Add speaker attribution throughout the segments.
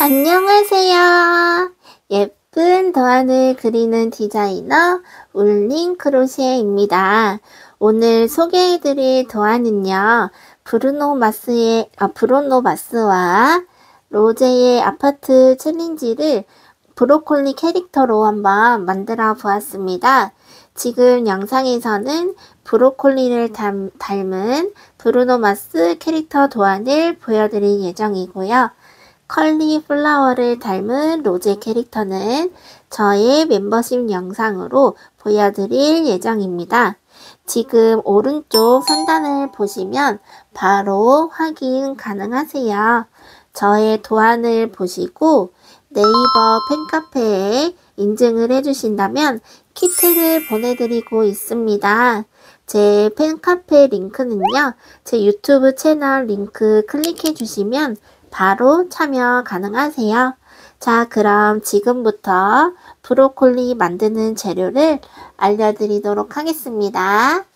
Speaker 1: 안녕하세요. 예쁜 도안을 그리는 디자이너 울린 크로셰입니다. 오늘 소개해드릴 도안은요. 브루노 마스와 로제의 아파트 챌린지를 브로콜리 캐릭터로 한번 만들어 보았습니다. 지금 영상에서는 브로콜리를 닮은 브루노 마스 캐릭터 도안을 보여드릴 예정이고요. 컬리플라워를 닮은 로제 캐릭터는 저의 멤버십 영상으로 보여드릴 예정입니다. 지금 오른쪽 상단을 보시면 바로 확인 가능하세요. 저의 도안을 보시고 네이버 팬카페에 인증을 해주신다면 키트를 보내드리고 있습니다. 제 팬카페 링크는요, 제 유튜브 채널 링크 클릭해 주시면 바로 참여 가능하세요. 자, 그럼 지금부터 브로콜리 만드는 재료를 알려드리도록 하겠습니다.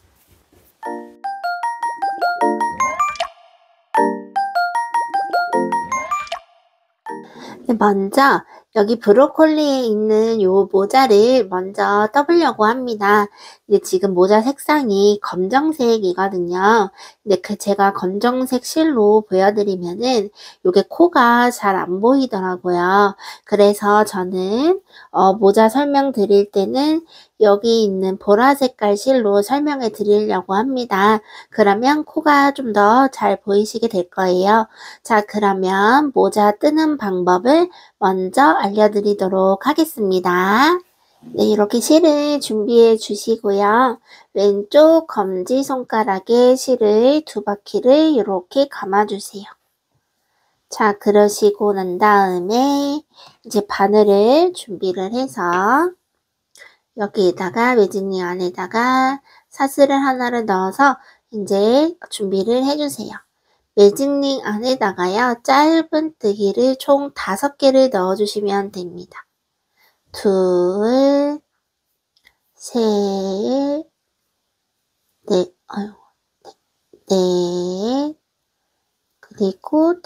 Speaker 1: 먼저 여기 브로콜리에 있는 요 모자를 먼저 떠보려고 합니다. 근데 지금 모자 색상이 검정색이거든요. 근데 제가 검정색 실로 보여드리면은 요게 코가 잘 안 보이더라고요. 그래서 저는 모자 설명 드릴 때는 여기 있는 보라 색깔 실로 설명해 드리려고 합니다. 그러면 코가 좀 더 잘 보이시게 될 거예요. 자, 그러면 모자 뜨는 방법을 먼저 알려드리도록 하겠습니다. 네, 이렇게 실을 준비해 주시고요. 왼쪽 검지손가락에 실을 2바퀴를 이렇게 감아주세요. 자, 그러시고 난 다음에 이제 바늘을 준비를 해서 여기에다가 매직링 안에다가 사슬을 하나를 넣어서 이제 준비를 해주세요. 매직링 안에다가요, 짧은뜨기를 총 5개를 넣어주시면 됩니다. 2, 3, 4, 네, 그리고 5.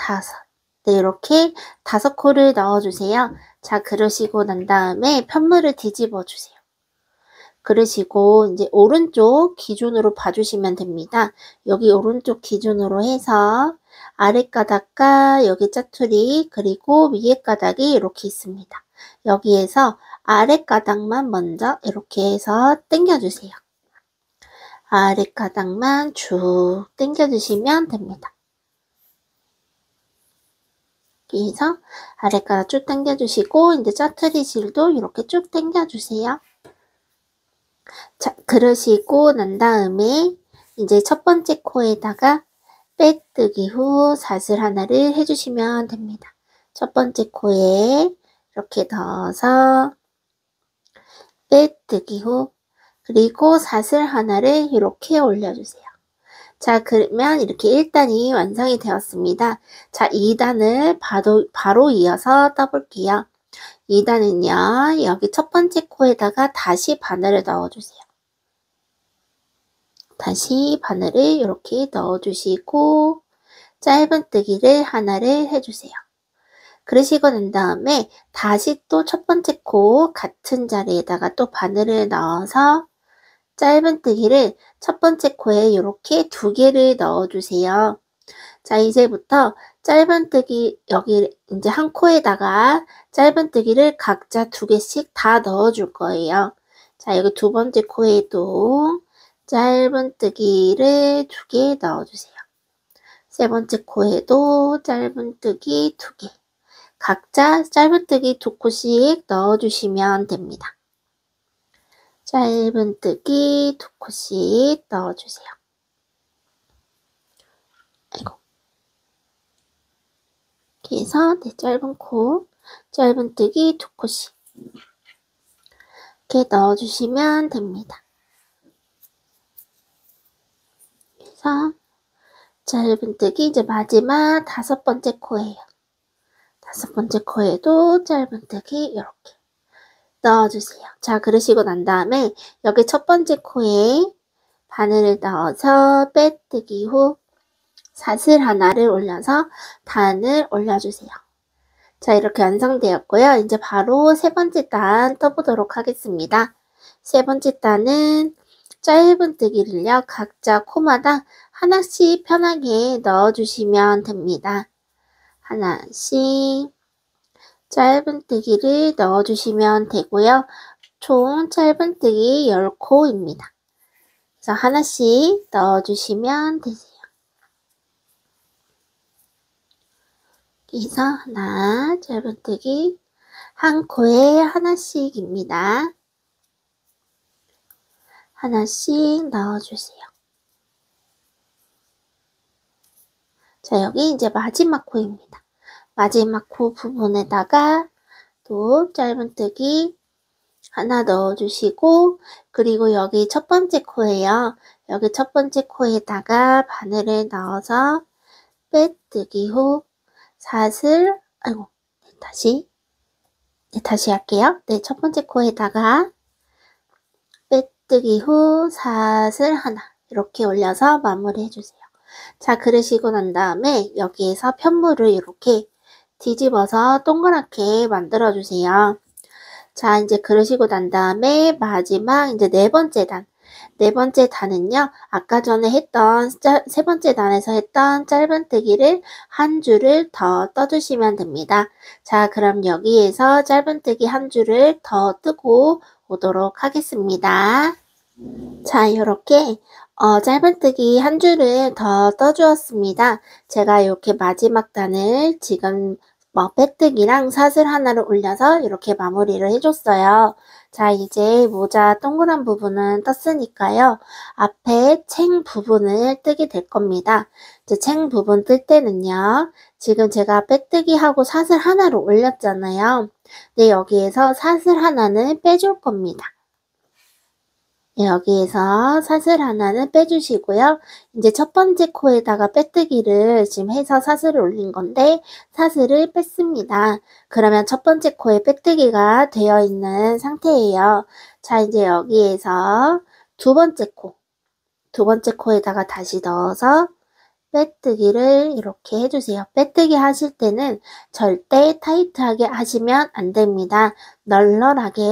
Speaker 1: 네, 이렇게 5코를 넣어주세요. 자, 그러시고 난 다음에 편물을 뒤집어 주세요. 그러시고 이제 오른쪽 기준으로 봐주시면 됩니다. 여기 오른쪽 기준으로 해서 아랫가닥과 여기 짜투리 그리고 위에 가닥이 이렇게 있습니다. 여기에서 아랫가닥만 먼저 이렇게 해서 당겨주세요. 아랫가닥만 쭉 당겨주시면 됩니다. 여기서 아랫가닥 쭉 당겨주시고 이제 짜투리 실도 이렇게 쭉 당겨주세요. 자, 그러시고 난 다음에 이제 첫 번째 코에다가 빼뜨기 후 사슬 하나를 해주시면 됩니다. 첫 번째 코에 이렇게 넣어서 빼뜨기 후 그리고 사슬 하나를 이렇게 올려주세요. 자, 그러면 이렇게 1단이 완성이 되었습니다. 자, 2단을 바로 이어서 떠볼게요. 2단은요, 여기 첫 번째 코에다가 다시 바늘을 넣어주세요. 다시 바늘을 이렇게 넣어주시고 짧은뜨기를 하나를 해주세요. 그러시고 난 다음에 다시 또 첫 번째 코 같은 자리에다가 또 바늘을 넣어서 짧은뜨기를 첫 번째 코에 이렇게 2개를 넣어주세요. 자, 이제부터 짧은뜨기 여기 이제 한 코에다가 짧은뜨기를 각자 2개씩 다 넣어줄 거예요. 자, 여기 두 번째 코에도 짧은뜨기를 2개 넣어주세요. 세 번째 코에도 짧은뜨기 2개. 각자 짧은뜨기 2코씩 넣어주시면 됩니다. 짧은뜨기 2코씩 넣어주세요. 아이고. 이렇게 해서 짧은 코, 짧은뜨기 2코씩 이렇게 넣어주시면 됩니다. 그래서 짧은뜨기 이제 마지막 5번째 코예요. 5번째 코에도 짧은뜨기 이렇게 넣어주세요. 자, 그러시고 난 다음에 여기 첫 번째 코에 바늘을 넣어서 빼뜨기 후 사슬 하나를 올려서 단을 올려주세요. 자, 이렇게 완성되었고요. 이제 바로 세 번째 단 떠보도록 하겠습니다. 세 번째 단은 짧은뜨기를요, 각자 코마다 하나씩 편하게 넣어주시면 됩니다. 하나씩 짧은뜨기를 넣어주시면 되고요. 총 짧은뜨기 10코입니다. 그래서 하나씩 넣어주시면 되세요. 여기서 하나, 짧은뜨기 한 코에 하나씩입니다. 하나씩 넣어주세요. 자, 여기 이제 마지막 코입니다. 마지막 코 부분에다가 또 짧은뜨기 하나 넣어주시고, 그리고 여기 첫 번째 코예요. 여기 첫 번째 코에다가 바늘을 넣어서 빼뜨기 후 사슬, 다시 할게요. 네, 첫 번째 코에다가 빼뜨기 후 사슬 하나 이렇게 올려서 마무리 해주세요. 자, 그러시고 난 다음에 여기에서 편물을 이렇게 뒤집어서 동그랗게 만들어주세요. 자, 이제 그러시고 난 다음에 마지막 이제 네 번째 단. 네 번째 단은요, 아까 전에 했던 세 번째 단에서 했던 짧은뜨기를 한 줄을 더 떠주시면 됩니다. 자, 그럼 여기에서 짧은뜨기 한 줄을 더 뜨고 오도록 하겠습니다. 자, 이렇게 짧은뜨기 한 줄을 더 떠주었습니다. 제가 이렇게 마지막 단을 지금 빼뜨기랑 사슬 하나를 올려서 이렇게 마무리를 해줬어요. 자, 이제 모자 동그란 부분은 떴으니까요. 앞에 챙 부분을 뜨게 될 겁니다. 이제 챙 부분 뜰 때는요. 지금 제가 빼뜨기 하고 사슬 하나를 올렸잖아요. 네, 여기에서 사슬 하나는 빼줄 겁니다. 여기에서 사슬 하나는 빼주시고요. 이제 첫 번째 코에다가 빼뜨기를 지금 해서 사슬을 올린 건데 사슬을 뺐습니다. 그러면 첫 번째 코에 빼뜨기가 되어 있는 상태예요. 자, 이제 여기에서 두 번째 코에다가 다시 넣어서 빼뜨기를 이렇게 해주세요. 빼뜨기 하실 때는 절대 타이트하게 하시면 안 됩니다. 널널하게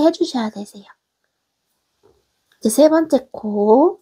Speaker 1: 해주셔야 되세요. 이제 세 번째 코.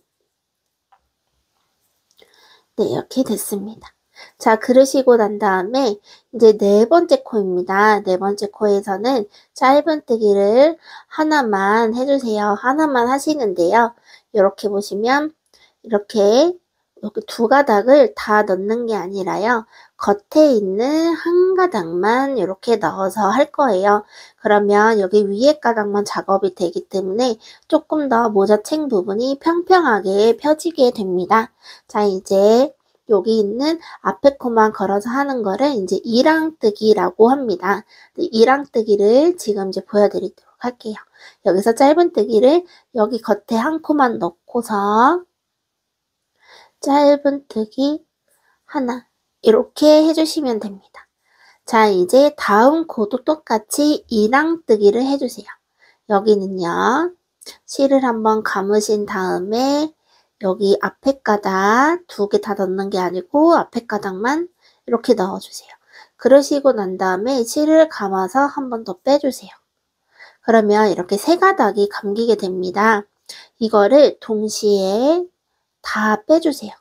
Speaker 1: 네, 이렇게 됐습니다. 자, 그러시고 난 다음에 이제 네 번째 코입니다. 네 번째 코에서는 짧은뜨기를 하나만 해주세요. 하나만 하시는데요. 이렇게 보시면 이렇게 여기 두 가닥을 다 넣는 게 아니라요. 겉에 있는 한 가닥만 이렇게 넣어서 할 거예요. 그러면 여기 위에 가닥만 작업이 되기 때문에 조금 더 모자챙 부분이 평평하게 펴지게 됩니다. 자, 이제 여기 있는 앞에 코만 걸어서 하는 거를 이제 이랑뜨기라고 합니다. 이랑뜨기를 지금 이제 보여드리도록 할게요. 여기서 짧은뜨기를 여기 겉에 한 코만 넣고서 짧은뜨기 하나 이렇게 해주시면 됩니다. 자, 이제 다음 코도 똑같이 이랑뜨기를 해주세요. 여기는요, 실을 한번 감으신 다음에 여기 앞에 가닥 두 개 다 넣는 게 아니고 앞에 가닥만 이렇게 넣어주세요. 그러시고 난 다음에 실을 감아서 한 번 더 빼주세요. 그러면 이렇게 세 가닥이 감기게 됩니다. 이거를 동시에 다 빼주세요.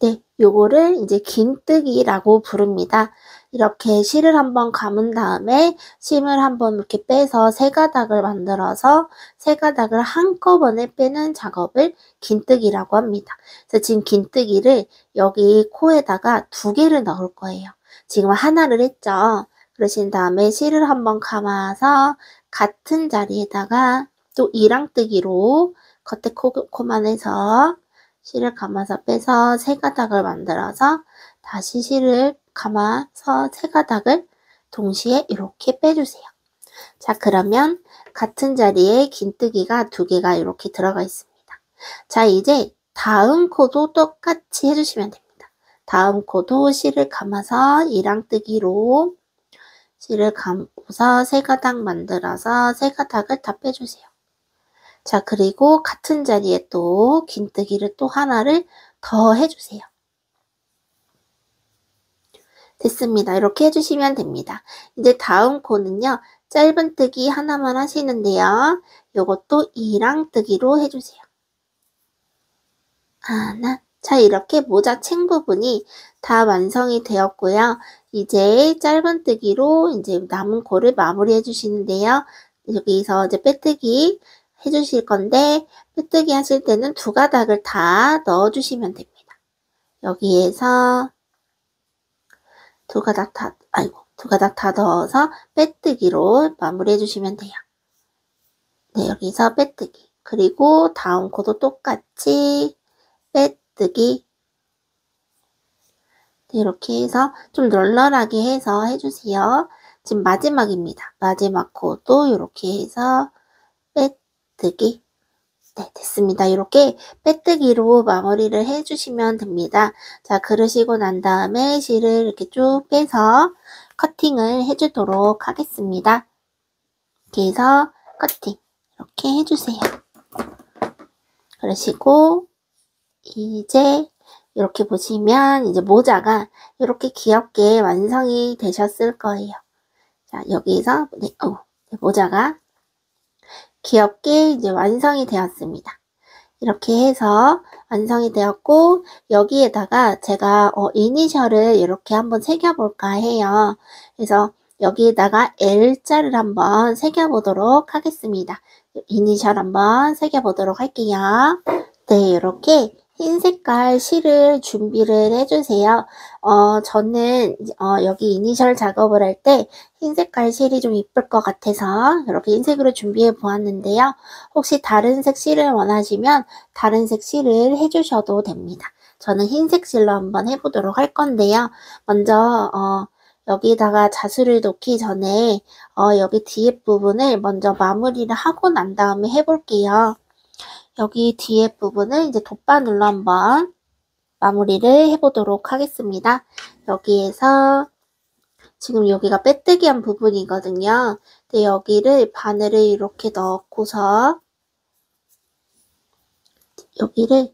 Speaker 1: 네, 요거를 이제 긴뜨기라고 부릅니다. 이렇게 실을 한번 감은 다음에 심을 한번 이렇게 빼서 세 가닥을 만들어서 세 가닥을 한꺼번에 빼는 작업을 긴뜨기라고 합니다. 그래서 지금 긴뜨기를 여기 코에다가 두 개를 넣을 거예요. 지금 하나를 했죠. 그러신 다음에 실을 한번 감아서 같은 자리에다가 또 이랑뜨기로 겉에 코만 해서 실을 감아서 빼서 세 가닥을 만들어서 다시 실을 감아서 세 가닥을 동시에 이렇게 빼주세요. 자, 그러면 같은 자리에 긴뜨기가 두 개가 이렇게 들어가 있습니다. 자, 이제 다음 코도 똑같이 해주시면 됩니다. 다음 코도 실을 감아서 이랑뜨기로 실을 감고서 세 가닥 만들어서 세 가닥을 다 빼주세요. 자, 그리고 같은 자리에 또 긴뜨기를 또 하나를 더 해주세요. 됐습니다. 이렇게 해주시면 됩니다. 이제 다음 코는요. 짧은뜨기 하나만 하시는데요. 요것도 이랑뜨기로 해주세요. 하나. 자, 이렇게 모자 챙 부분이 다 완성이 되었고요. 이제 짧은뜨기로 이제 남은 코를 마무리 해주시는데요. 여기서 이제 빼뜨기 해주실 건데, 빼뜨기 하실 때는 두 가닥을 다 넣어주시면 됩니다. 여기에서 두 가닥 다 넣어서 빼뜨기로 마무리 해주시면 돼요. 네, 여기서 빼뜨기. 그리고 다음 코도 똑같이 빼뜨기. 네, 이렇게 해서 좀 널널하게 해서 해주세요. 지금 마지막입니다. 마지막 코도 이렇게 해서 빼뜨기. 네, 됐습니다. 이렇게 빼뜨기로 마무리를 해주시면 됩니다. 자, 그러시고 난 다음에 실을 이렇게 쭉 빼서 커팅을 해주도록 하겠습니다. 이렇게 해서 커팅 이렇게 해주세요. 그러시고 이제 이렇게 보시면 이제 모자가 이렇게 귀엽게 완성이 되셨을 거예요. 자, 여기서 모자가 귀엽게 이제 완성이 되었습니다. 이렇게 해서 완성이 되었고 여기에다가 제가 이니셜을 이렇게 한번 새겨볼까 해요. 그래서 여기에다가 L자를 한번 새겨보도록 하겠습니다. 이니셜 한번 새겨보도록 할게요. 네, 이렇게 흰 색깔 실을 준비를 해주세요. 저는 여기 이니셜 작업을 할 때 흰 색깔 실이 좀 이쁠 것 같아서 이렇게 흰색으로 준비해 보았는데요. 혹시 다른 색 실을 원하시면 다른 색 실을 해주셔도 됩니다. 저는 흰색 실로 한번 해보도록 할 건데요. 먼저 여기다가 자수를 놓기 전에 여기 뒤에 부분을 먼저 마무리를 하고 난 다음에 해볼게요. 여기 뒤에 부분을 이제 돗바늘로 한번 마무리를 해보도록 하겠습니다. 여기에서 지금 여기가 빼뜨기한 부분이거든요. 근데 여기를 바늘을 이렇게 넣고서 여기를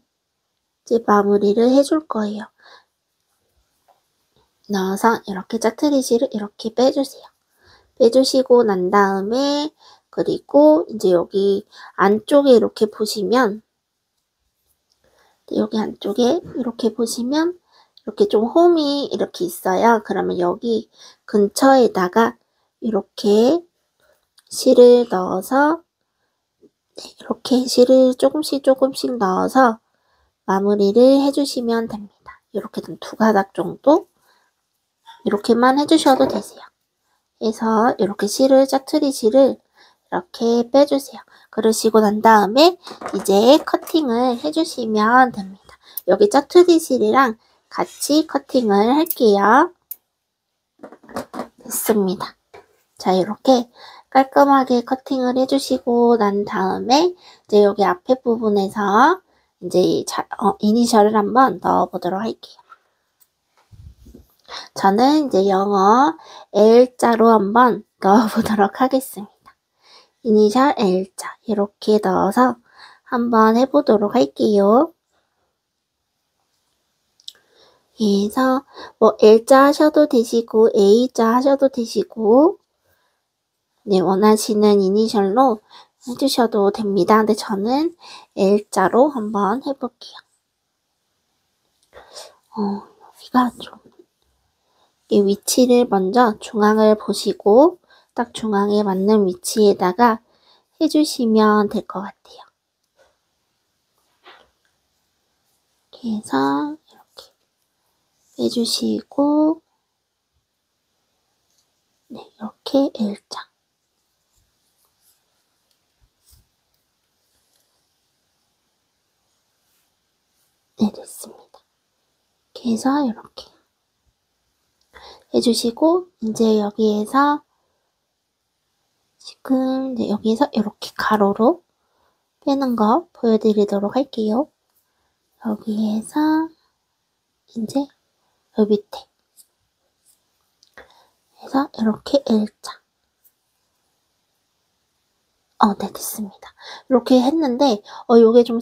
Speaker 1: 이제 마무리를 해줄 거예요. 넣어서 이렇게 짜투리실을 이렇게 빼주세요. 빼주시고 난 다음에 그리고 이제 여기 안쪽에 이렇게 보시면 여기 안쪽에 이렇게 보시면 이렇게 좀 홈이 이렇게 있어요. 그러면 여기 근처에다가 이렇게 실을 넣어서 이렇게 실을 조금씩 넣어서 마무리를 해주시면 됩니다. 이렇게 좀 두 가닥 정도 이렇게만 해주셔도 되세요. 그래서 이렇게 짜투리 실을 이렇게 빼주세요. 그러시고 난 다음에 이제 커팅을 해주시면 됩니다. 여기 짜투리 실이랑 같이 커팅을 할게요. 됐습니다. 자, 이렇게 깔끔하게 커팅을 해주시고 난 다음에 이제 여기 앞에 부분에서 이제 이니셜을 한번 넣어보도록 할게요. 저는 이제 영어 L자로 한번 넣어보도록 하겠습니다. 이니셜 L자 이렇게 넣어서 한번 해보도록 할게요. 그래서 뭐 L자 하셔도 되시고 A자 하셔도 되시고 네, 원하시는 이니셜로 해주셔도 됩니다. 근데 저는 L자로 한번 해볼게요. 여기가 좀 이 위치를 먼저 중앙을 보시고 딱 중앙에 맞는 위치에다가 해주시면 될 것 같아요. 이렇게 해서 이렇게 빼주시고 네, 이렇게 L자 네, 됐습니다. 이렇게 해서 이렇게 해주시고 이제 여기에서 지금 이제 여기에서 이렇게 가로로 빼는 거 보여드리도록 할게요. 여기에서 이제 여기 밑에 해서 이렇게 L자 네, 됐습니다. 이렇게 했는데 요게 좀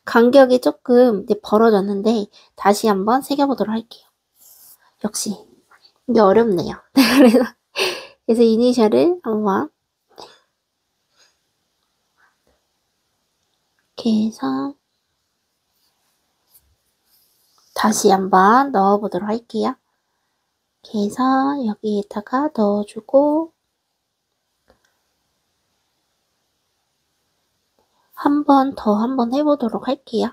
Speaker 1: 간격이 조금 이제 벌어졌는데 다시 한번 새겨보도록 할게요. 역시 이게 어렵네요. 그래서 이니셜을 한번 이렇게 해서 다시 한번 넣어보도록 할게요. 이렇게 해서 여기에다가 넣어주고 한 번 해보도록 할게요.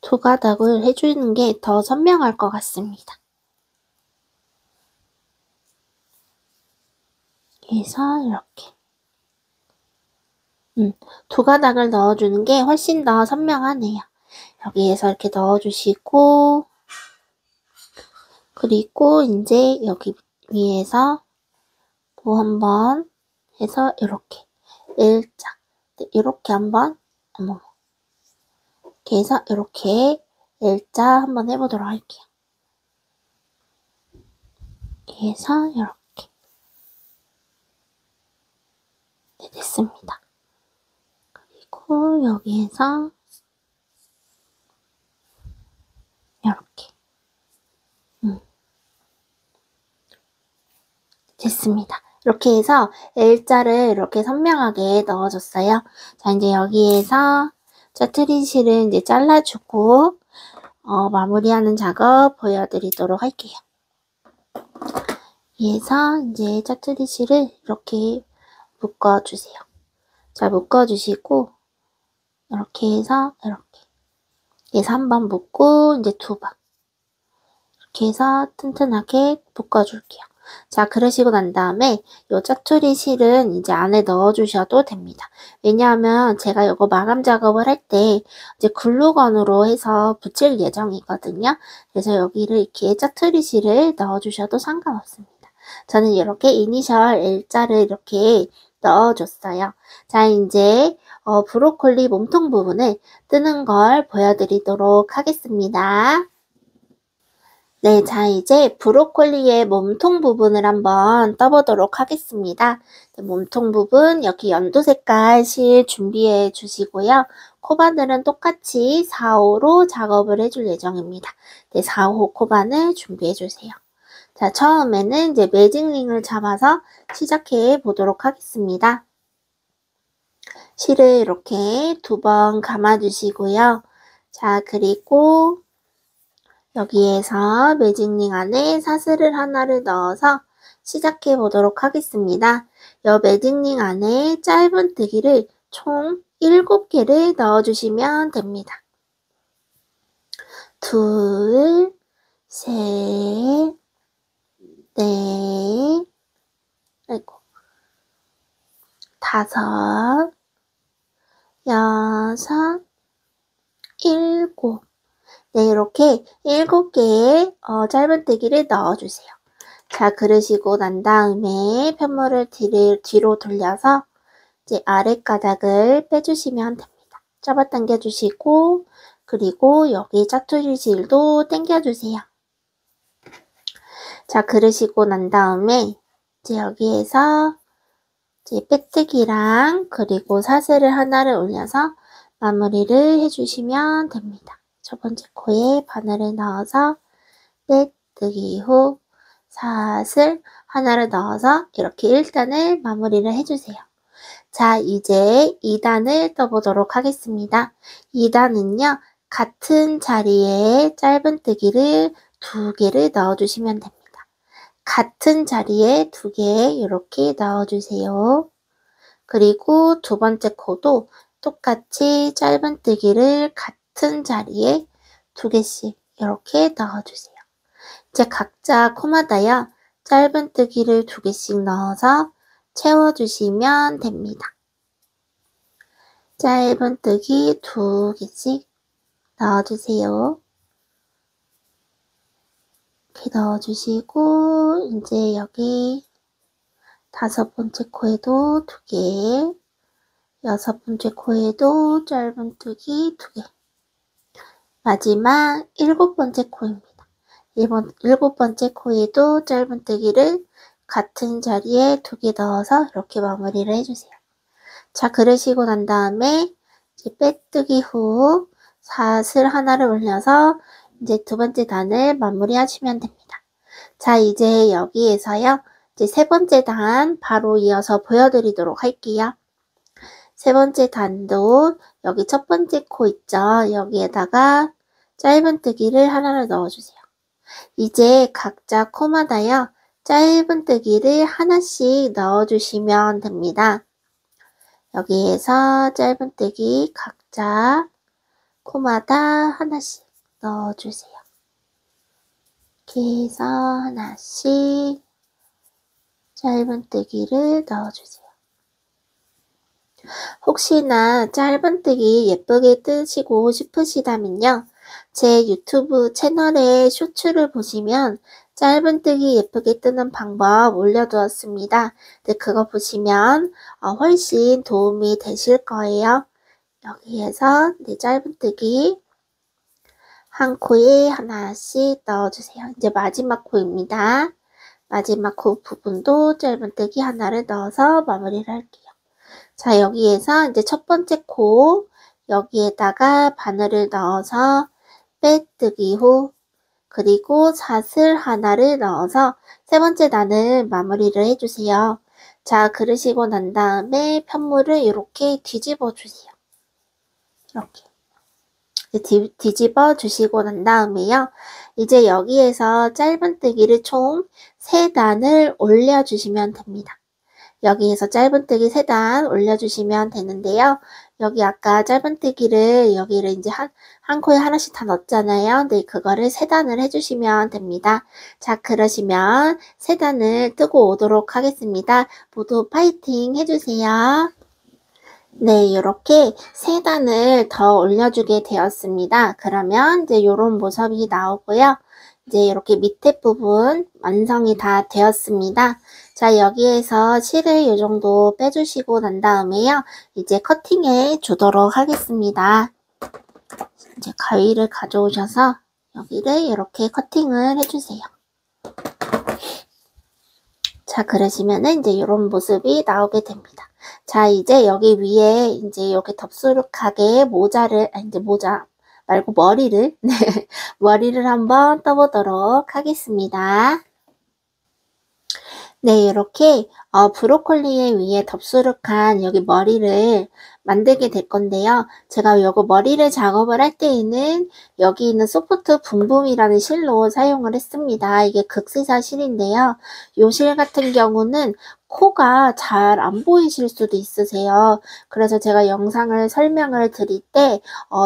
Speaker 1: 두 가닥을 해주는 게 더 선명할 것 같습니다. 그래서 이렇게 두 가닥을 넣어주는 게 훨씬 더 선명하네요. 여기에서 이렇게 넣어주시고 그리고 이제 여기 위에서 또 한번 해서 이렇게 일자 이렇게 한번 이렇게 해서 이렇게 일자 한번 해보도록 할게요. 이렇게 해서 이렇게 네, 됐습니다. 그리고 여기에서 이렇게 됐습니다. 이렇게 해서 L자를 이렇게 선명하게 넣어줬어요. 자, 이제 여기에서 짜투리실을 이제 잘라주고 마무리하는 작업 보여드리도록 할게요. 여기에서 이제 짜투리실을 이렇게 묶어주세요. 자, 묶어주시고 이렇게 해서 이렇게 해서 한 번 묶고 이제 두 번 이렇게 해서 튼튼하게 묶어줄게요. 자, 그러시고 난 다음에 요 짜투리 실은 이제 안에 넣어주셔도 됩니다. 왜냐하면 제가 이거 마감 작업을 할 때 이제 글루건으로 해서 붙일 예정이거든요. 그래서 여기를 이렇게 짜투리 실을 넣어주셔도 상관없습니다. 저는 이렇게 이니셜 L자를 이렇게 넣어줬어요. 자, 이제 브로콜리 몸통 부분을 뜨는 걸 보여드리도록 하겠습니다. 네, 자, 이제 브로콜리의 몸통 부분을 한번 떠보도록 하겠습니다. 몸통 부분 여기 연두 색깔 실 준비해 주시고요. 코바늘은 똑같이 4호로 작업을 해줄 예정입니다. 네, 4호 코바늘 준비해 주세요. 자, 처음에는 이제 매직링을 잡아서 시작해 보도록 하겠습니다. 실을 이렇게 두 번 감아 주시고요. 자, 그리고 여기에서 매직링 안에 사슬을 하나를 넣어서 시작해 보도록 하겠습니다. 이 매직링 안에 짧은뜨기를 총 7개를 넣어주시면 됩니다. 둘, 셋, 넷, 다섯, 여섯, 일곱. 네, 이렇게 7개의 짧은뜨기를 넣어주세요. 자, 그러시고 난 다음에 편물을 뒤로 돌려서 이제 아랫가닥을 빼주시면 됩니다. 잡아당겨 주시고 그리고 여기 짜투리 실도 당겨주세요. 자, 그러시고 난 다음에 이제 여기에서 이제 빼뜨기랑 그리고 사슬을 하나를 올려서 마무리를 해주시면 됩니다. 첫 번째 코에 바늘을 넣어서 빼뜨기 후 사슬 하나를 넣어서 이렇게 1단을 마무리를 해주세요. 자, 이제 2단을 떠보도록 하겠습니다. 2단은요, 같은 자리에 짧은뜨기를 2개를 넣어주시면 됩니다. 같은 자리에 2개 이렇게 넣어주세요. 그리고 두 번째 코도 똑같이 짧은뜨기를 같은 자리에 2개씩 이렇게 넣어주세요. 이제 각자 코마다요, 짧은뜨기를 2개씩 넣어서 채워주시면 됩니다. 짧은뜨기 2개씩 넣어주세요. 이렇게 넣어주시고 이제 여기 5번째 코에도 2개, 6번째 코에도 짧은뜨기 2개, 마지막 7번째 코입니다. 7번째 코에도 짧은뜨기를 같은 자리에 2개 넣어서 이렇게 마무리를 해주세요. 자, 그러시고 난 다음에 이제 빼뜨기 후 사슬 하나를 올려서 이제 두 번째 단을 마무리하시면 됩니다. 자, 이제 여기에서요. 이제 세 번째 단 바로 이어서 보여드리도록 할게요. 세 번째 단도 여기 첫 번째 코 있죠? 여기에다가 짧은뜨기를 하나를 넣어주세요. 이제 각자 코마다요. 짧은뜨기를 하나씩 넣어주시면 됩니다. 여기에서 짧은뜨기 각자 코마다 하나씩 넣어주세요. 이렇게 해서 하나씩 짧은뜨기를 넣어주세요. 혹시나 짧은뜨기 예쁘게 뜨시고 싶으시다면요. 제 유튜브 채널의 쇼츠를 보시면 짧은뜨기 예쁘게 뜨는 방법 올려두었습니다. 네, 그거 보시면 훨씬 도움이 되실 거예요. 여기에서 짧은뜨기 한 코에 하나씩 넣어주세요. 이제 마지막 코입니다. 마지막 코 부분도 짧은뜨기 하나를 넣어서 마무리를 할게요. 자, 여기에서 이제 첫 번째 코 여기에다가 바늘을 넣어서 빼뜨기 후 그리고 사슬 하나를 넣어서 세 번째 단을 마무리를 해주세요. 자, 그러시고 난 다음에 편물을 이렇게 뒤집어 주세요. 이렇게 뒤집어 주시고 난 다음에요. 이제 여기에서 짧은뜨기를 총 3단을 올려주시면 됩니다. 여기에서 짧은뜨기 3단 올려주시면 되는데요. 여기 아까 짧은뜨기를 여기를 이제 한 코에 하나씩 다 넣었잖아요. 네, 그거를 3단을 해주시면 됩니다. 자, 그러시면 3단을 뜨고 오도록 하겠습니다. 모두 파이팅 해주세요. 네, 이렇게 3단을 더 올려주게 되었습니다. 그러면 이제 이런 모습이 나오고요. 이제 이렇게 밑에 부분 완성이 다 되었습니다. 자, 여기에서 실을 이 정도 빼주시고 난 다음에요. 이제 커팅해 주도록 하겠습니다. 이제 가위를 가져오셔서 여기를 이렇게 커팅을 해주세요. 자, 그러시면은 이제 이런 모습이 나오게 됩니다. 자, 이제 여기 위에 이제 이렇게 덥수룩하게 이제 모자 말고 머리를, 네, 머리를 한번 떠보도록 하겠습니다. 네, 이렇게 브로콜리의 위에 덥수룩한 여기 머리를 만들게 될 건데요. 제가 요거 머리를 작업을 할 때에는 여기 있는 소프트 붐붐이라는 실로 사용을 했습니다. 이게 극세사 실인데요. 요 실 같은 경우는 코가 잘 안 보이실 수도 있으세요. 그래서 제가 영상을 설명을 드릴 때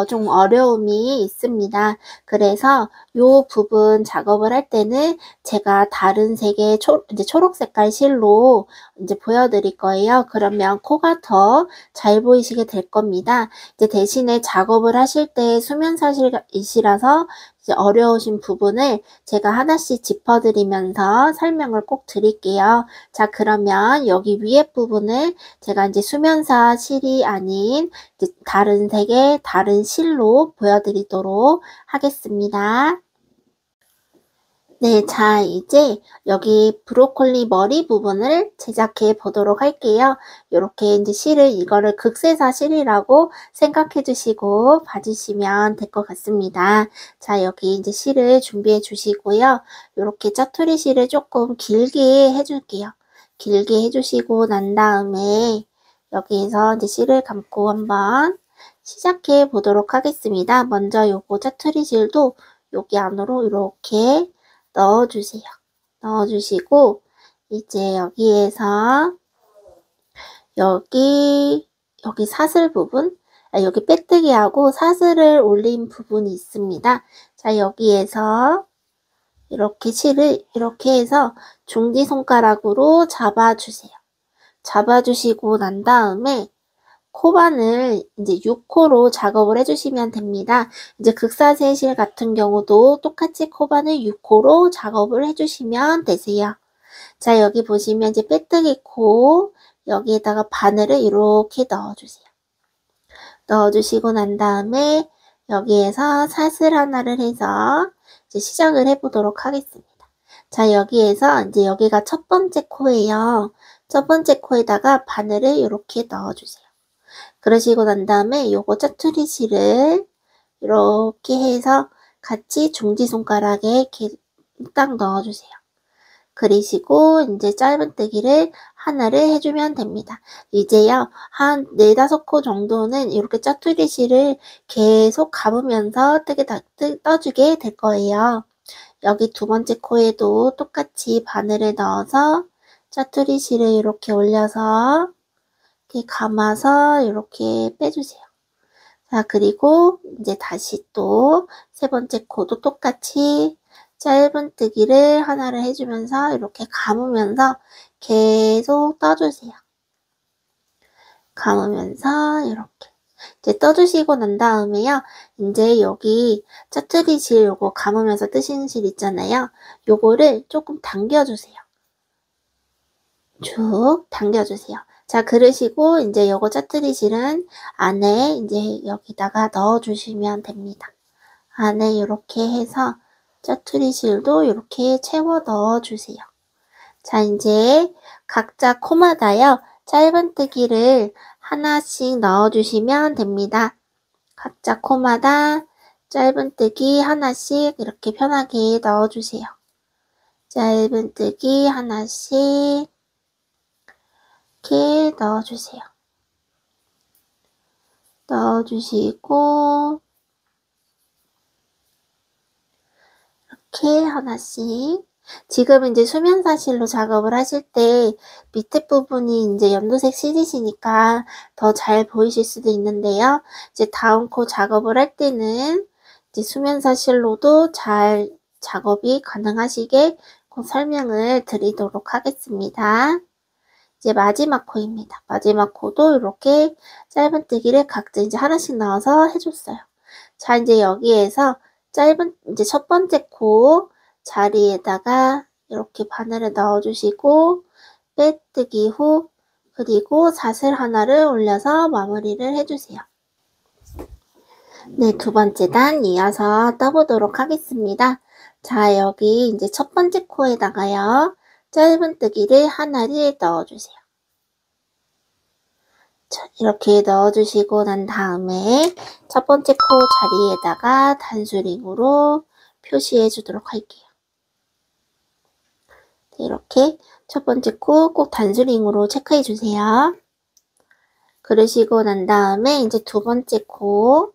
Speaker 1: 좀 어려움이 있습니다. 그래서 요 부분 작업을 할 때는 제가 다른 색의 이제 초록 색깔 실로 이제 보여드릴 거예요. 그러면 코가 더 잘 보이시게 될 겁니다. 이제 대신에 작업을 하실 때 수면사실이시라서 이제 어려우신 부분을 제가 하나씩 짚어드리면서 설명을 꼭 드릴게요. 자, 그러면 여기 위에 부분을 제가 이제 수면사 실이 아닌 이제 다른 색의 다른 실로 보여드리도록 하겠습니다. 네, 자, 이제 여기 브로콜리 머리 부분을 제작해 보도록 할게요. 이렇게 이제 이거를 극세사 실이라고 생각해 주시고 봐주시면 될 것 같습니다. 자, 여기 이제 실을 준비해 주시고요. 이렇게 짜투리 실을 조금 길게 해줄게요. 길게 해주시고 난 다음에 여기에서 이제 실을 감고 한번 시작해 보도록 하겠습니다. 먼저 요거 짜투리 실도 여기 안으로 이렇게 넣어주세요. 넣어주시고 이제 여기에서 여기 사슬 부분 여기 빼뜨기하고 사슬을 올린 부분이 있습니다. 자, 여기에서 이렇게 실을 이렇게 해서 중지손가락으로 잡아주세요. 잡아주시고 난 다음에 코반을 이제 6코로 작업을 해주시면 됩니다. 이제 극사세실 같은 경우도 똑같이 코반을 6코로 작업을 해주시면 되세요. 자, 여기 보시면 이제 빼뜨기 코 여기에다가 바늘을 이렇게 넣어주세요. 넣어주시고 난 다음에 여기에서 사슬 하나를 해서 이제 시작을 해보도록 하겠습니다. 자, 여기에서 이제 여기가 첫 번째 코예요. 첫 번째 코에다가 바늘을 이렇게 넣어주세요. 그러시고 난 다음에 요거 짜투리 실을 이렇게 해서 같이 중지손가락에 이렇게 딱 넣어주세요. 그리시고 이제 짧은뜨기를 하나를 해주면 됩니다. 이제요, 한 4~5코 정도는 이렇게 짜투리실을 계속 감으면서 떠주게 될 거예요. 여기 두 번째 코에도 똑같이 바늘을 넣어서 짜투리실을 이렇게 올려서 이렇게 감아서 이렇게 빼주세요. 자, 그리고 이제 다시 또 세 번째 코도 똑같이 짧은뜨기를 하나를 해주면서 이렇게 감으면서 계속 떠주세요. 감으면서 이렇게 이제 떠주시고 난 다음에요. 이제 여기 짜투리실 요거 감으면서 뜨시는 실 있잖아요. 요거를 조금 당겨주세요. 쭉 당겨주세요. 자, 그러시고 이제 요거 짜투리실은 안에 이제 여기다가 넣어주시면 됩니다. 안에 이렇게 해서 짜투리실도 이렇게 채워 넣어주세요. 자, 이제 각자 코마다요. 짧은뜨기를 하나씩 넣어주시면 됩니다. 각자 코마다 짧은뜨기 하나씩 이렇게 편하게 넣어주세요. 짧은뜨기 하나씩 이렇게 넣어주세요. 넣어주시고 이렇게 하나씩. 지금 이제 수면사실로 작업을 하실 때 밑에 부분이 이제 연두색 실이시니까 더 잘 보이실 수도 있는데요. 이제 다음 코 작업을 할 때는 이제 수면사실로도 잘 작업이 가능하시게 곧 설명을 드리도록 하겠습니다. 이제 마지막 코입니다. 마지막 코도 이렇게 짧은뜨기를 각자 이제 하나씩 넣어서 해줬어요. 자, 이제 여기에서 이제 첫 번째 코 자리에다가 이렇게 바늘을 넣어주시고 빼뜨기 후 그리고 사슬 하나를 올려서 마무리를 해주세요. 네, 두 번째 단 이어서 떠보도록 하겠습니다. 자, 여기 이제 첫 번째 코에다가요. 짧은뜨기를 하나를 넣어주세요. 자, 이렇게 넣어주시고 난 다음에 첫 번째 코 자리에다가 단수링으로 표시해 주도록 할게요. 이렇게 첫 번째 코 꼭 단수링으로 체크해 주세요. 그러시고 난 다음에 이제 두 번째 코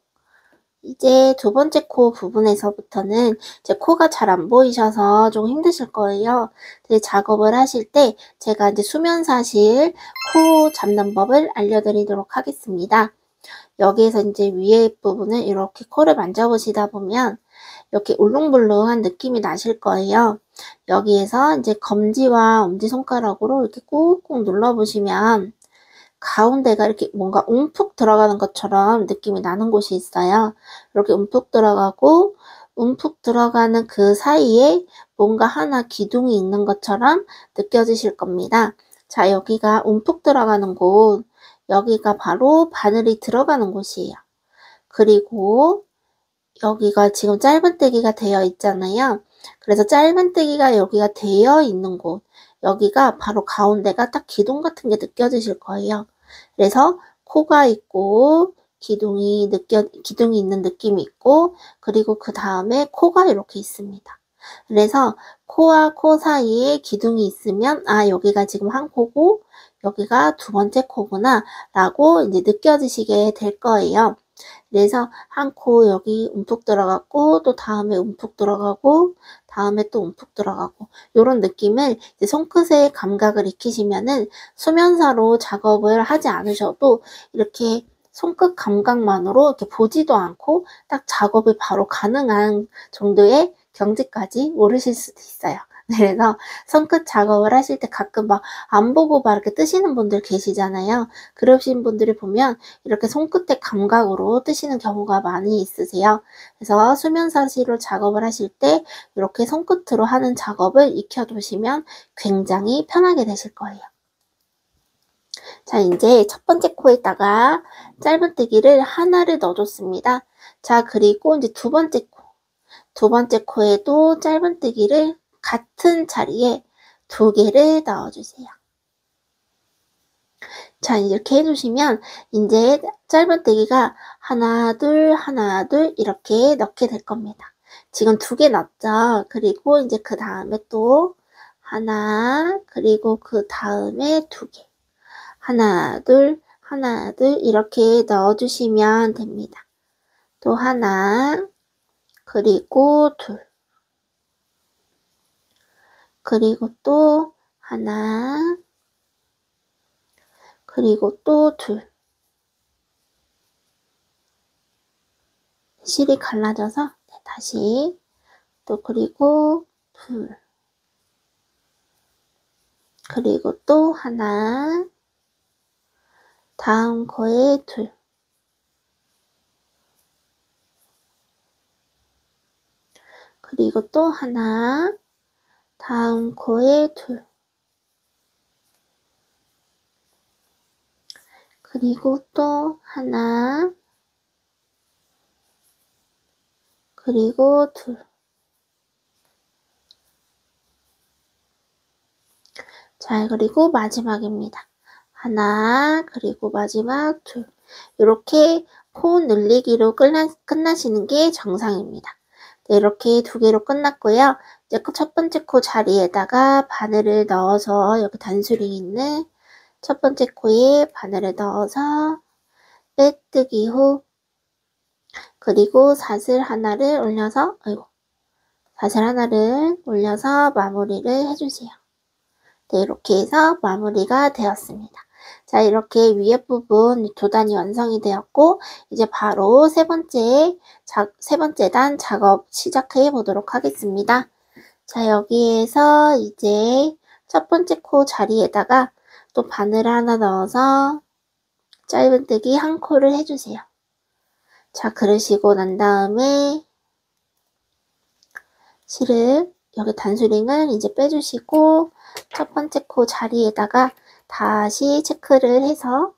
Speaker 1: 부분에서부터는 이제 코가 잘 안 보이셔서 좀 힘드실 거예요. 근데 작업을 하실 때 제가 이제 수면사실 코 잡는 법을 알려드리도록 하겠습니다. 여기에서 이제 위에 부분을 이렇게 코를 만져보시다 보면 이렇게 울렁불렁한 느낌이 나실 거예요. 여기에서 이제 검지와 엄지손가락으로 이렇게 꾹꾹 눌러보시면 가운데가 이렇게 뭔가 움푹 들어가는 것처럼 느낌이 나는 곳이 있어요. 이렇게 움푹 들어가는 그 사이에 뭔가 하나 기둥이 있는 것처럼 느껴지실 겁니다. 자, 여기가 움푹 들어가는 곳, 여기가 바로 바늘이 들어가는 곳이에요. 그리고 여기가 지금 짧은뜨기가 되어 있잖아요. 그래서 짧은뜨기가 여기가 되어 있는 곳, 여기가 바로 가운데가 딱 기둥 같은 게 느껴지실 거예요. 그래서 코가 있고 기둥이 있는 느낌이 있고 그리고 그 다음에 코가 이렇게 있습니다. 그래서 코와 코 사이에 기둥이 있으면 아, 여기가 지금 한 코고 여기가 두 번째 코구나 라고 이제 느껴지시게 될 거예요. 그래서 한 코 여기 움푹 들어갔고 또 다음에 움푹 들어가고 다음에 또 움푹 들어가고 이런 느낌을 이제 손끝의 감각을 익히시면은 수면사로 작업을 하지 않으셔도 이렇게 손끝 감각만으로 이렇게 보지도 않고 딱 작업이 바로 가능한 정도의 경지까지 오르실 수도 있어요. 그래서 손끝 작업을 하실 때 가끔 막 안 보고 막 이렇게 뜨시는 분들 계시잖아요. 그러신 분들이 보면 이렇게 손끝의 감각으로 뜨시는 경우가 많이 있으세요. 그래서 수면사시로 작업을 하실 때 이렇게 손끝으로 하는 작업을 익혀두시면 굉장히 편하게 되실 거예요. 자, 이제 첫 번째 코에다가 짧은뜨기를 하나를 넣어줬습니다. 자, 그리고 이제 두 번째 코에도 짧은뜨기를 같은 자리에 2개를 넣어주세요. 자, 이렇게 해주시면 이제 짧은뜨기가 하나, 둘 이렇게 넣게 될 겁니다. 지금 2개 넣었죠. 그리고 이제 그 다음에 또 하나, 그리고 그 다음에 2개. 하나, 둘, 하나, 둘 이렇게 넣어주시면 됩니다. 또 하나, 그리고 둘, 그리고 또 하나, 그리고 또 둘. 실이 갈라져서 다시 또 그리고 둘, 그리고 또 하나, 다음 코에 둘, 그리고 또 하나, 다음 코에 둘, 그리고 또 하나, 그리고 둘. 자, 그리고 마지막입니다. 하나, 그리고 마지막 둘. 이렇게 코 늘리기로 끝나시는 게 정상입니다. 네, 이렇게 2개로 끝났고요. 이제 첫 번째 코 자리에다가 바늘을 넣어서 여기 단수링 있는 첫 번째 코에 바늘을 넣어서 빼뜨기 후 그리고 사슬 하나를 올려서 사슬 하나를 올려서 마무리를 해주세요. 네, 이렇게 해서 마무리가 되었습니다. 자, 이렇게 위에 부분 도단이 완성이 되었고 이제 바로 세 번째 단 작업 시작해 보도록 하겠습니다. 자, 여기에서 이제 첫 번째 코 자리에다가 또 바늘 하나 넣어서 짧은뜨기 한 코를 해주세요. 자, 그러시고 난 다음에 실을 여기 단수링을 이제 빼주시고 첫 번째 코 자리에다가 다시 체크를 해서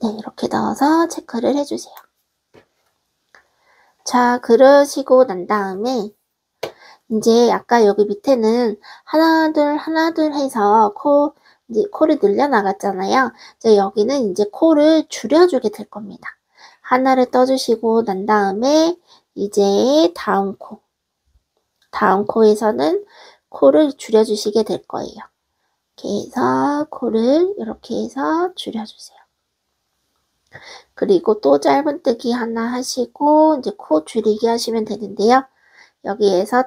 Speaker 1: 네, 이렇게 넣어서 체크를 해주세요. 자, 그러시고 난 다음에 이제 아까 여기 밑에는 하나 둘 해서 이제 코를 늘려나갔잖아요. 이제 여기는 이제 코를 줄여주게 될 겁니다. 하나를 떠주시고 난 다음에 이제 다음 코에서는 코를 줄여주시게 될 거예요. 이렇게 해서 코를 이렇게 해서 줄여주세요. 그리고 또 짧은뜨기 하나 하시고 이제 코 줄이기 하시면 되는데요. 여기에서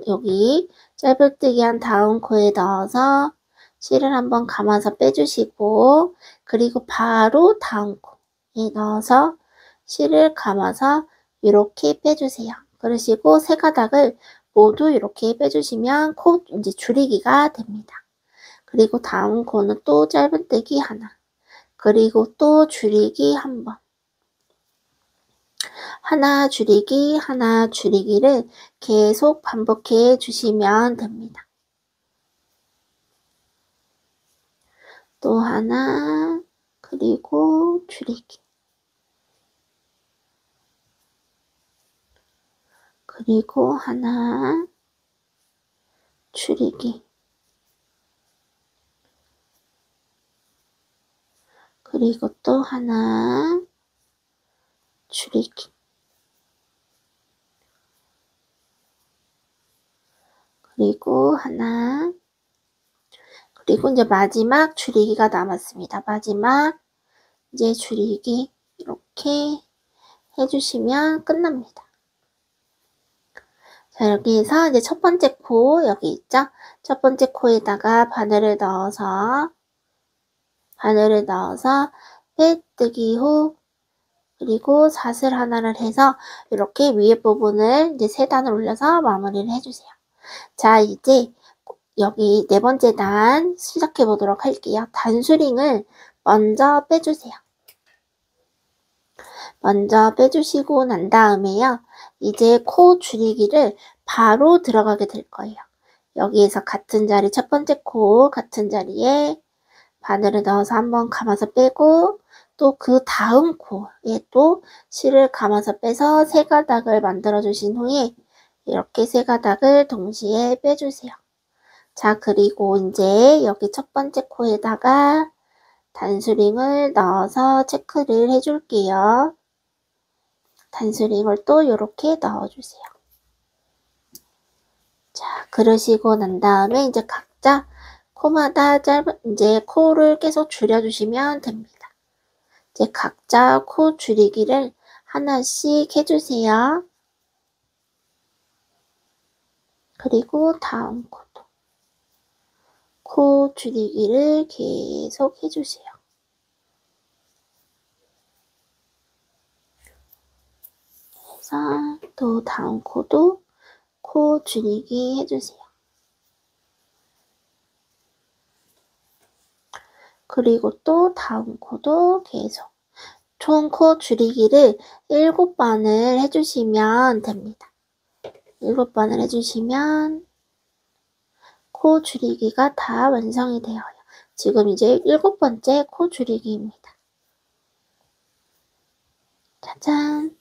Speaker 1: 여기 짧은뜨기 한 다음 코에 넣어서 실을 한번 감아서 빼주시고 그리고 바로 다음 코에 넣어서 실을 감아서 이렇게 빼주세요. 그러시고 세 가닥을 모두 이렇게 빼주시면 코 이제 줄이기가 됩니다. 그리고 다음 코는 또 짧은뜨기 하나, 그리고 또 줄이기 한 번. 하나 줄이기를 계속 반복해 주시면 됩니다. 또 하나, 그리고 줄이기. 그리고 하나, 줄이기. 그리고 또 하나, 줄이기. 그리고 하나, 그리고 이제 마지막 줄이기가 남았습니다. 마지막 이제 줄이기 이렇게 해주시면 끝납니다. 자, 여기에서 이제 첫 번째 코 여기 있죠? 첫 번째 코에다가 바늘을 넣어서 빼뜨기 후 그리고 사슬 하나를 해서 이렇게 위에 부분을 이제 3단을 올려서 마무리를 해주세요. 자, 이제 여기 네 번째 단 시작해 보도록 할게요. 단수링을 먼저 빼주세요. 먼저 빼주시고 난 다음에요. 이제 코 줄이기를 바로 들어가게 될 거예요. 여기에서 같은 자리 첫 번째 코 같은 자리에 바늘을 넣어서 한번 감아서 빼고 또 그 다음 코에 또 실을 감아서 빼서 세 가닥을 만들어 주신 후에 이렇게 세 가닥을 동시에 빼주세요. 자, 그리고 이제 여기 첫 번째 코에다가 단수링을 넣어서 체크를 해줄게요. 단수링을 또 이렇게 넣어주세요. 자, 그러시고 난 다음에 이제 각자 코마다 이제 코를 계속 줄여주시면 됩니다. 이제 각자 코 줄이기를 하나씩 해주세요. 그리고 다음 코도 코 줄이기를 계속 해주세요. 그래서 또 다음 코도 코 줄이기 해주세요. 그리고 또 다음 코도 계속 총 코 줄이기를 7번을 해주시면 됩니다. 7번을 해주시면 코 줄이기가 다 완성이 되어요. 지금 이제 7번째 코 줄이기입니다. 짜잔!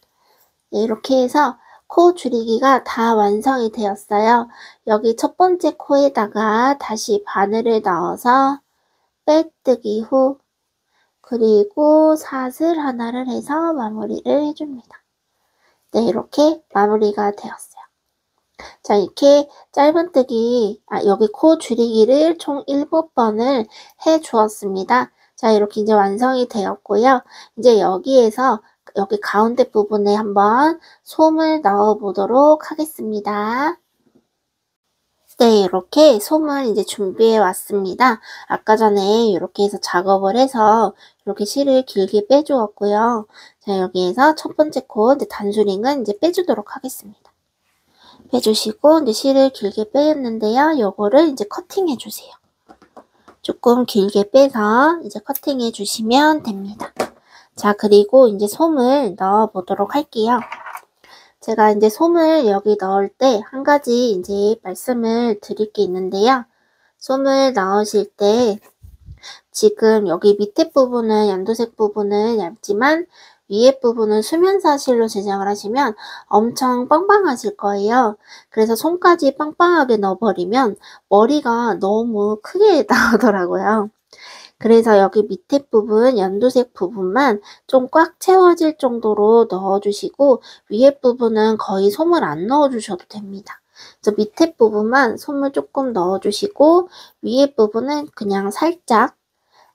Speaker 1: 네, 이렇게 해서 코 줄이기가 다 완성이 되었어요. 여기 첫 번째 코에다가 다시 바늘을 넣어서 빼뜨기 후 그리고 사슬 하나를 해서 마무리를 해줍니다. 네, 이렇게 마무리가 되었어요. 자, 이렇게 짧은뜨기, 여기 코 줄이기를 총 7번을 해 주었습니다. 자, 이렇게 이제 완성이 되었고요. 이제 여기에서 여기 가운데 부분에 한번 솜을 넣어 보도록 하겠습니다. 네, 이렇게 솜을 이제 준비해 왔습니다. 아까 전에 이렇게 해서 작업을 해서 이렇게 실을 길게 빼주었고요. 자, 여기에서 첫 번째 코 이제 단수링은 이제 빼주도록 하겠습니다. 빼주시고 이제 실을 길게 빼었는데요. 요거를 이제 커팅해 주세요. 조금 길게 빼서 이제 커팅해 주시면 됩니다. 자, 그리고 이제 솜을 넣어 보도록 할게요. 제가 이제 솜을 여기 넣을 때 한 가지 이제 말씀을 드릴 게 있는데요. 솜을 넣으실 때 지금 여기 밑에 부분은 연두색 부분은 얇지만 위에 부분은 수면사실로 제작을 하시면 엄청 빵빵하실 거예요. 그래서 손까지 빵빵하게 넣어버리면 머리가 너무 크게 나오더라고요. 그래서 여기 밑에 부분, 연두색 부분만 좀 꽉 채워질 정도로 넣어주시고 위에 부분은 거의 솜을 안 넣어주셔도 됩니다. 그래서 밑에 부분만 솜을 조금 넣어주시고 위에 부분은 그냥 살짝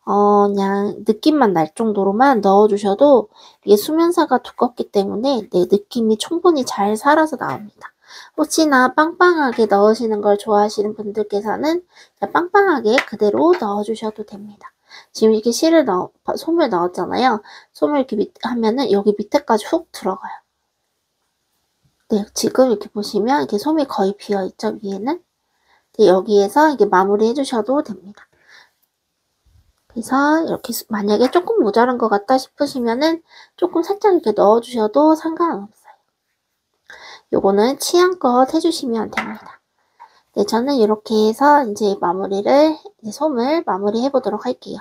Speaker 1: 그냥 느낌만 날 정도로만 넣어주셔도 이게 수면사가 두껍기 때문에 내 느낌이 충분히 잘 살아서 나옵니다. 혹시나 빵빵하게 넣으시는 걸 좋아하시는 분들께서는 빵빵하게 그대로 넣어주셔도 됩니다. 지금 이렇게 솜을 넣었잖아요. 솜을 이렇게 하면은 여기 밑에까지 훅 들어가요. 네, 지금 이렇게 보시면 이렇게 솜이 거의 비어있죠, 위에는. 네, 여기에서 이게 마무리 해주셔도 됩니다. 그래서 이렇게 만약에 조금 모자란 것 같다 싶으시면은 조금 살짝 이렇게 넣어주셔도 상관없어요. 요거는 취향껏 해주시면 됩니다. 네, 저는 이렇게 해서 이제 솜을 마무리해 보도록 할게요.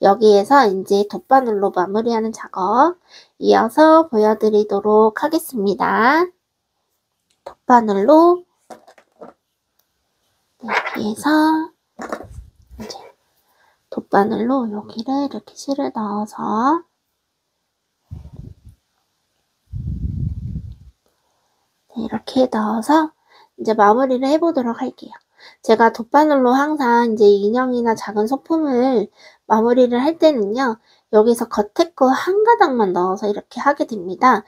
Speaker 1: 여기에서 이제 돗바늘로 마무리하는 작업 이어서 보여드리도록 하겠습니다. 돗바늘로 여기에서 이제 돗바늘로 여기를 이렇게 실을 넣어서 네, 이렇게 넣어서 이제 마무리를 해보도록 할게요. 제가 돗바늘로 항상 이제 인형이나 작은 소품을 마무리를 할 때는요, 여기서 겉에 거 한 가닥만 넣어서 이렇게 하게 됩니다.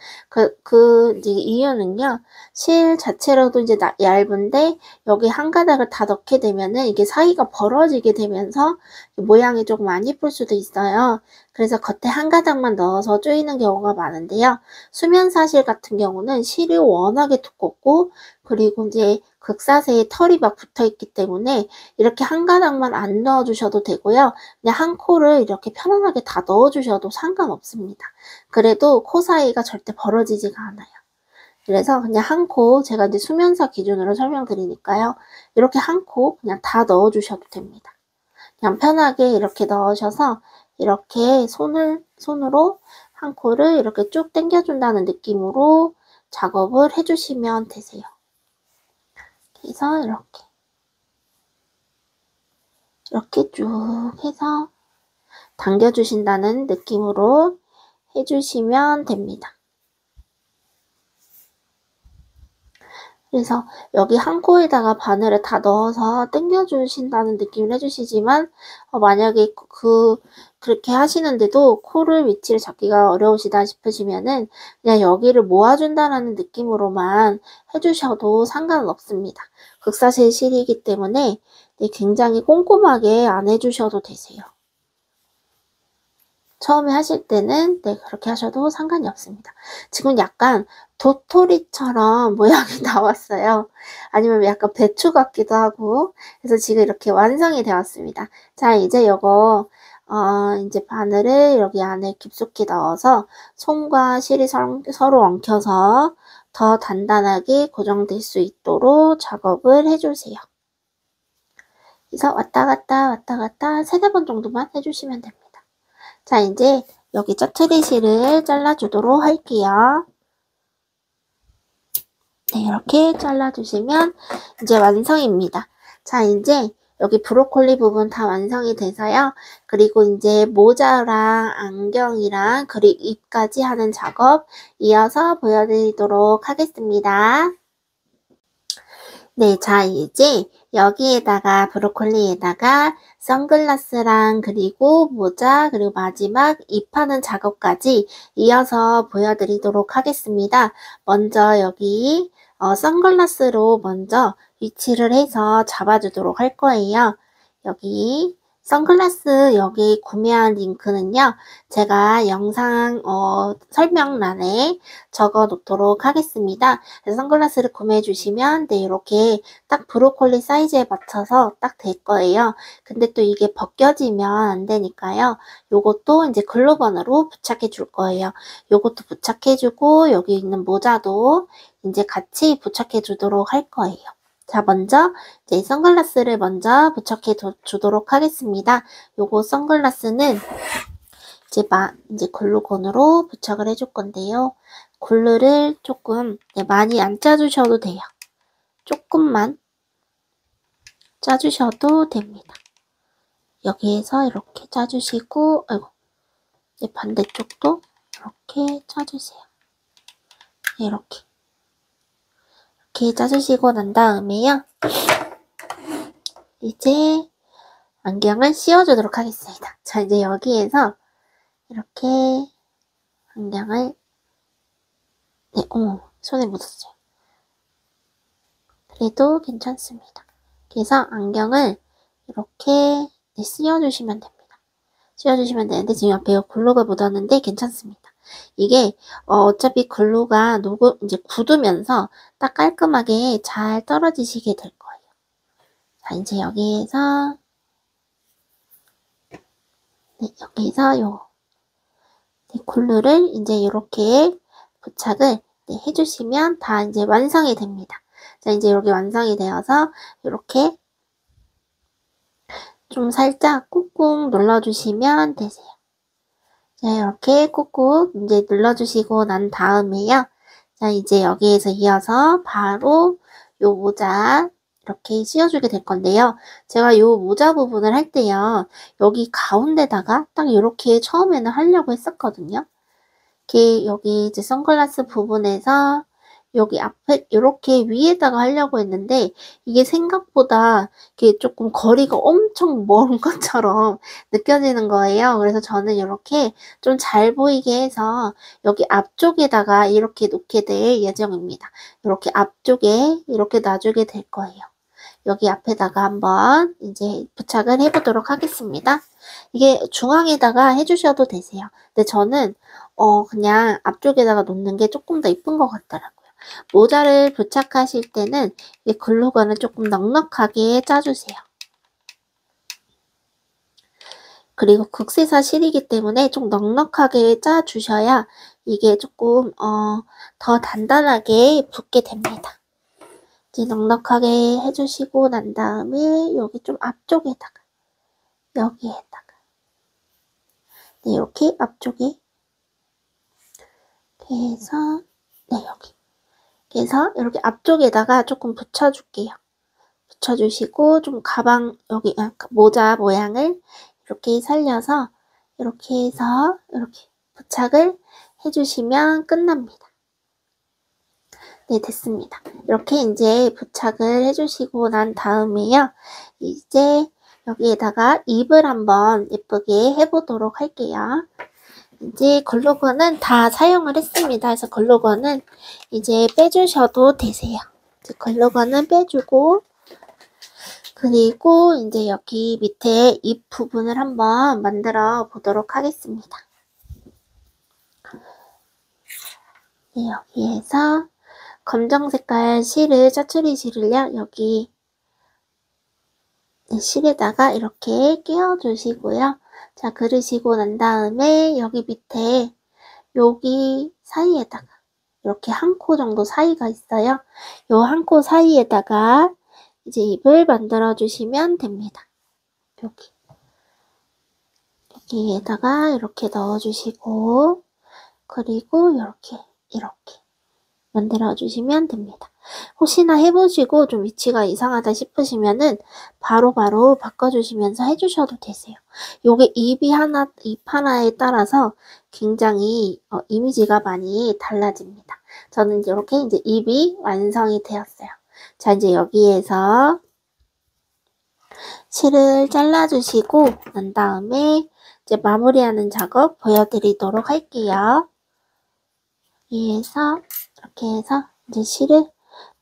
Speaker 1: 이제 이유는요, 실 자체로도 이제 얇은데, 여기 한 가닥을 다 넣게 되면은 이게 사이가 벌어지게 되면서 모양이 조금 안 예쁠 수도 있어요. 그래서 겉에 한 가닥만 넣어서 조이는 경우가 많은데요. 수면사실 같은 경우는 실이 워낙에 두껍고, 그리고 이제 극사세에 털이 막 붙어 있기 때문에 이렇게 한 가닥만 안 넣어주셔도 되고요. 그냥 한 코를 이렇게 편안하게 다 넣어주셔도 상관없습니다. 그래도 코 사이가 절대 벌어지지가 않아요. 그래서 그냥 한 코, 제가 이제 수면사 기준으로 설명드리니까요. 이렇게 한 코 그냥 다 넣어주셔도 됩니다. 그냥 편하게 이렇게 넣으셔서 이렇게 손으로 한 코를 이렇게 쭉 당겨준다는 느낌으로 작업을 해주시면 되세요. 그래서 이렇게 쭉 해서 당겨주신다는 느낌으로 해주시면 됩니다. 그래서 여기 한 코에다가 바늘을 다 넣어서 당겨주신다는 느낌을 해주시지만 만약에 그렇게 하시는데도 코를 위치를 잡기가 어려우시다 싶으시면은 그냥 여기를 모아준다라는 느낌으로만 해주셔도 상관은 없습니다. 극사실 실이기 때문에 굉장히 꼼꼼하게 안 해주셔도 되세요. 처음에 하실 때는 그렇게 하셔도 상관이 없습니다. 지금 약간 도토리처럼 모양이 나왔어요. 아니면 약간 배추 같기도 하고 그래서 지금 이렇게 완성이 되었습니다. 자, 이제 요거 이제 바늘을 여기 안에 깊숙이 넣어서 손과 실이 서로 엉켜서 더 단단하게 고정될 수 있도록 작업을 해주세요. 그래서 왔다 갔다 왔다 갔다 3-4번 정도만 해주시면 됩니다. 자, 이제 여기 짜투리 실을 잘라주도록 할게요. 네, 이렇게 잘라주시면 이제 완성입니다. 자, 이제 여기 브로콜리 부분 다 완성이 돼서요. 그리고 이제 모자랑 안경이랑 그리고 입까지 하는 작업 이어서 보여드리도록 하겠습니다. 네, 자, 이제 여기에다가 브로콜리에다가 선글라스랑 그리고 모자 그리고 마지막 입하는 작업까지 이어서 보여드리도록 하겠습니다. 먼저 여기 선글라스로 먼저 위치를 해서 잡아주도록 할 거예요. 여기 선글라스 여기 구매한 링크는요. 제가 영상 설명란에 적어 놓도록 하겠습니다. 그래서 선글라스를 구매해 주시면 이렇게 딱 브로콜리 사이즈에 맞춰서 딱 될 거예요. 근데 또 이게 벗겨지면 안 되니까요. 요것도 이제 글루건으로 부착해 줄 거예요. 요것도 부착해 주고 여기 있는 모자도 이제 같이 부착해 주도록 할 거예요. 자, 먼저 이제 선글라스를 먼저 부착해 주도록 하겠습니다. 요거 선글라스는 이제 글루건으로 부착을 해줄 건데요. 글루를 조금 많이 안 짜주셔도 돼요. 조금만 짜주셔도 됩니다. 여기에서 이렇게 짜주시고, 아이고, 이제 반대쪽도 이렇게 짜주세요. 이렇게 짜주시고 난 다음에요. 이제 안경을 씌워주도록 하겠습니다. 자, 이제 여기에서 이렇게 안경을 어머, 손에 묻었어요. 그래도 괜찮습니다. 그래서 안경을 이렇게 씌워주시면 됩니다. 씌워주시면 되는데 지금 옆에 글루가 묻었는데 괜찮습니다. 이게 어차피 글루가 이제 굳으면서 딱 깔끔하게 잘 떨어지시게 될 거예요. 자, 이제 여기에서 글루를 이제 이렇게 부착을 해주시면 다 이제 완성이 됩니다. 자, 이제 이렇게 완성이 되어서 이렇게 좀 살짝 꾹꾹 눌러주시면 되세요. 자, 이렇게 꾹꾹 이제 눌러주시고 난 다음에요. 자, 이제 여기에서 이어서 바로 요 모자 이렇게 씌워주게 될 건데요. 제가 요 모자 부분을 할 때요. 여기 가운데다가 딱 이렇게 처음에는 하려고 했었거든요. 여기 이제 선글라스 부분에서 여기 앞에 이렇게 위에다가 하려고 했는데 이게 생각보다 이게 조금 거리가 엄청 먼 것처럼 느껴지는 거예요. 그래서 저는 이렇게 좀 잘 보이게 해서 여기 앞쪽에다가 이렇게 놓게 될 예정입니다. 이렇게 앞쪽에 이렇게 놔주게 될 거예요. 여기 앞에다가 한번 이제 부착을 해보도록 하겠습니다. 이게 중앙에다가 해주셔도 되세요. 근데 저는 그냥 앞쪽에다가 놓는 게 조금 더 이쁜 것 같더라고요. 모자를 부착하실 때는 이 글루건을 조금 넉넉하게 짜주세요. 그리고 극세사 실이기 때문에 좀 넉넉하게 짜주셔야 이게 조금 더 단단하게 붙게 됩니다. 이제 넉넉하게 해주시고 난 다음에 여기 좀 앞쪽에다가 여기에다가 이렇게 앞쪽에 해서 여기 그래서 이렇게 앞쪽에다가 조금 붙여줄게요. 붙여주시고 좀 가방 여기 모자 모양을 이렇게 살려서 이렇게 해서 이렇게 부착을 해주시면 끝납니다. 네, 됐습니다. 이렇게 이제 부착을 해주시고 난 다음에요. 이제 여기에다가 잎을 한번 예쁘게 해보도록 할게요. 이제 글루건은 다 사용을 했습니다. 그래서 글루건은 이제 빼주셔도 되세요. 이제 글루건은 빼주고, 그리고 이제 여기 밑에 잎 부분을 한번 만들어 보도록 하겠습니다. 네, 여기에서 검정 색깔 실을, 짜투리 실을요, 여기 실에다가 이렇게 끼워주시고요. 자, 그러시고 난 다음에 여기 밑에 여기 사이에다가 이렇게 한 코 정도 사이가 있어요. 요 한 코 사이에다가 이제 잎을 만들어 주시면 됩니다. 여기에다가 이렇게 넣어 주시고, 그리고 이렇게 만들어 주시면 됩니다. 혹시나 해보시고 좀 위치가 이상하다 싶으시면은 바로바로 바꿔주시면서 해주셔도 되세요. 요게 잎 하나에 따라서 굉장히 이미지가 많이 달라집니다. 저는 이렇게 이제 잎이 완성이 되었어요. 자, 이제 여기에서 실을 잘라주시고 난 다음에 이제 마무리하는 작업 보여드리도록 할게요. 여기에서 이렇게 해서 이제 실을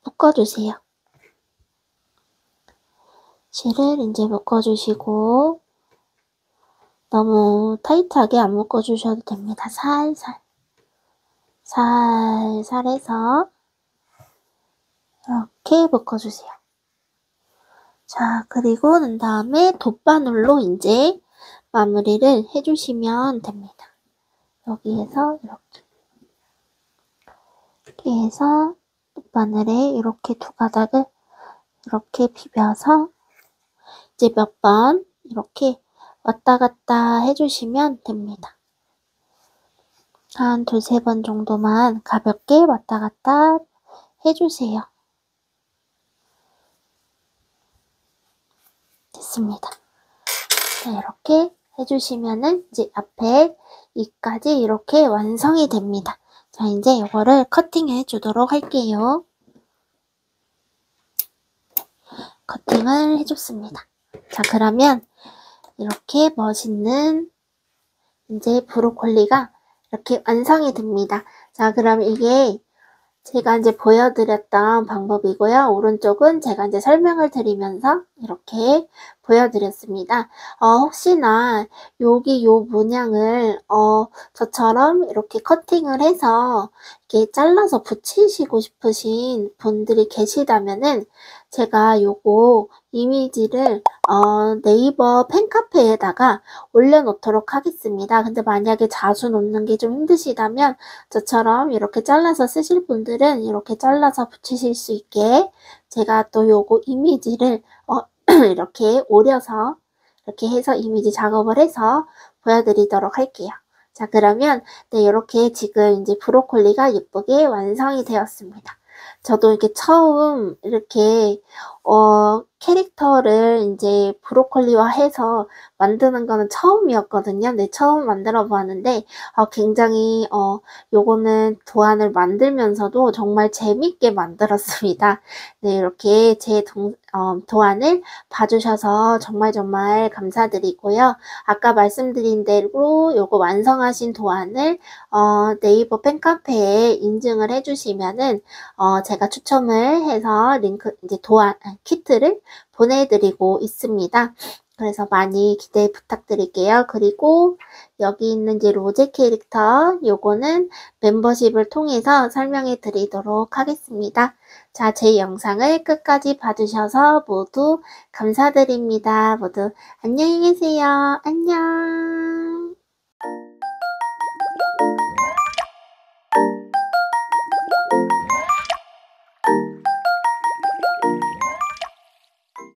Speaker 1: 묶어주세요. 실을 이제 묶어주시고 너무 타이트하게 안 묶어주셔도 됩니다. 살살 해서 이렇게 묶어주세요. 자, 그리고 난 다음에 돗바늘로 이제 마무리를 해주시면 됩니다. 여기에서 이렇게 해서 돗바늘에 이렇게 두 가닥을 이렇게 비벼서 이제 몇 번 이렇게 왔다 갔다 해주시면 됩니다. 한 두세 번 정도만 가볍게 왔다 갔다 해주세요. 됐습니다. 자, 이렇게 해주시면은 이제 앞에 이까지 이렇게 완성이 됩니다. 자, 이제 이거를 커팅해 주도록 할게요. 커팅을 해줬습니다. 자, 그러면 이렇게 멋있는 이제 브로콜리가 이렇게 완성이 됩니다. 자, 그럼 이게 제가 이제 보여드렸던 방법이고요. 오른쪽은 제가 이제 설명을 드리면서 이렇게 보여드렸습니다. 혹시나 여기 요 문양을 저처럼 이렇게 커팅을 해서 이렇게 잘라서 붙이시고 싶으신 분들이 계시다면은 제가 요거 이미지를 네이버 팬카페에다가 올려놓도록 하겠습니다. 근데 만약에 자주 놓는 게 좀 힘드시다면 저처럼 이렇게 잘라서 쓰실 분들은 이렇게 잘라서 붙이실 수 있게 제가 또 요거 이미지를 이렇게 오려서 이렇게 해서 이미지 작업을 해서 보여드리도록 할게요. 자, 그러면 네, 이렇게 지금 이제 브로콜리가 예쁘게 완성이 되었습니다. 저도 이렇게 처음 이렇게 캐릭터를 이제 브로콜리화 해서 만드는 거는 처음이었거든요. 네, 처음 만들어 보았는데 굉장히 요거는 도안을 만들면서도 정말 재밌게 만들었습니다. 네, 이렇게 제 도안을 봐주셔서 정말 감사드리고요. 아까 말씀드린 대로 요거 완성하신 도안을 네이버 팬카페에 인증을 해주시면은 제가 추첨을 해서 링크 이제 키트를 보내드리고 있습니다. 그래서 많이 기대 부탁드릴게요. 그리고 여기 있는 이제 로제 캐릭터 요거는 멤버십을 통해서 설명해 드리도록 하겠습니다. 자, 제 영상을 끝까지 봐주셔서 모두 감사드립니다. 모두 안녕히 계세요. 안녕.